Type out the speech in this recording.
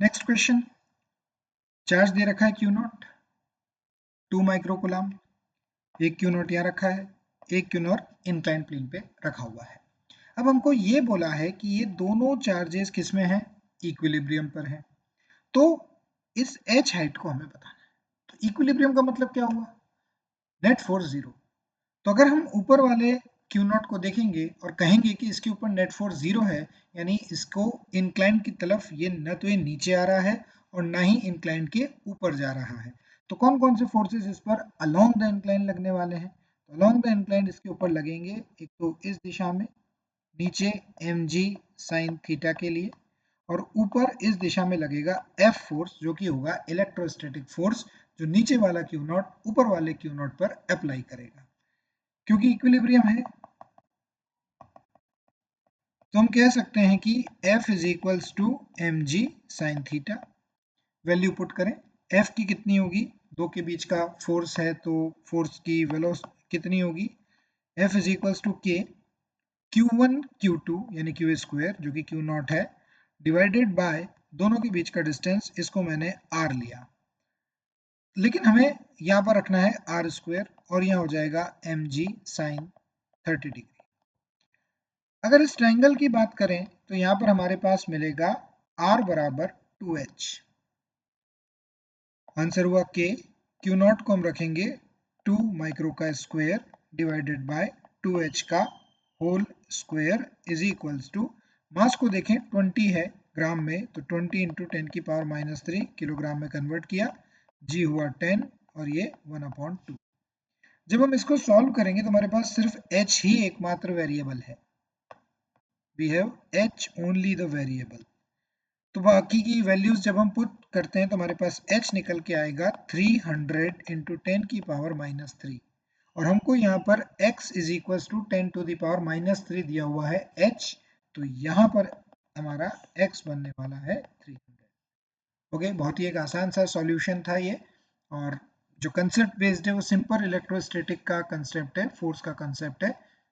Next question, charge दे रखा है Q not 2 microcoulomb, एक क्यू नॉट यहाँ रखा है, एक क्यू नॉट इंक्लाइन प्लेन पे रखा हुआ है। अब हमको ये बोला है कि ये दोनों चार्जेस किस में हैं, इक्विलिब्रियम पर हैं। तो इस h हाइट को हमें बताना है। तो इक्विलिब्रियम का मतलब क्या हुआ, नेट फोर्स जीरो। तो अगर हम ऊपर वाले क्यू नॉट को देखेंगे और कहेंगे कि इसके ऊपर नेट फोर्स जीरो है, यानी इसको इंक्लाइन की तरफ ये न तो ये नीचे आ रहा है और ना ही इंक्लाइन के ऊपर जा रहा है। तो कौन कौन से फोर्सेस इस पर अलोंग द इंक्लाइन लगने वाले हैं, तो अलोंग द इंक्लाइन इसके ऊपर लगेंगे, एक तो इस दिशा में नीचे mg sin थीटा के लिए, और ऊपर इस दिशा में लगेगा F फोर्स जो कि होगा इलेक्ट्रोस्टैटिक फोर्स, जो नीचे वाला क्यू नॉट ऊपर वाले क्यू नॉट पर अप्लाई करेगा। क्योंकि इक्विलिब्रियम है तो हम कह सकते हैं कि F is equals to mg sin theta. Value put करें, F की कितनी होगी, दो के बीच का फोर्स है तो फोर्स की वेलोसिटी कितनी होगी, F is equals to k Q1 Q2 यानी Q स्क्वायर जो कि Q नॉट है, डिवाइडेड बाय दोनों के बीच का डिस्टेंस, इसको मैंने R लिया, लेकिन हमें यहाँ पर रखना है R स्क्वायर और यहाँ हो जाएगा mg sin 30 डिग्री। अगर इस ट्रायंगल की बात करें तो यहाँ पर हमारे पास मिलेगा R बराबर 2h, आंसर हुआ k, Q नॉट को हम रखेंगे 2 माइक्रो का स्क्वायर डिवाइडेड बाय 2h का whole square is equals to, mass को देखें 20 है ग्राम में, तो 20 इंटू 10 की पावर -3 किलोग्राम में कन्वर्ट किया, g हुआ 10 और ये 1/2। जब हम इसको सॉल्व करेंगे तो हमारे पास सिर्फ h ही एकमात्र वेरिएबल है, we have h only the variable। तो बाकी की वैल्यूज जब हम पुट करते हैं तो हमारे पास h निकल के आएगा 300 इंटू 10 की पावर -3, और हमको यहाँ पर x is equal to 10 to the power -3 दिया हुआ है h, तो यहाँ पर हमारा x बनने वाला है 300। ओके, बहुत ही एक आसान सा सॉल्यूशन था ये, और जो कंसेप्ट बेस्ड है वो सिंपल इलेक्ट्रोस्टैटिक का कंसेप्ट है, फोर्स का कंसेप्ट है।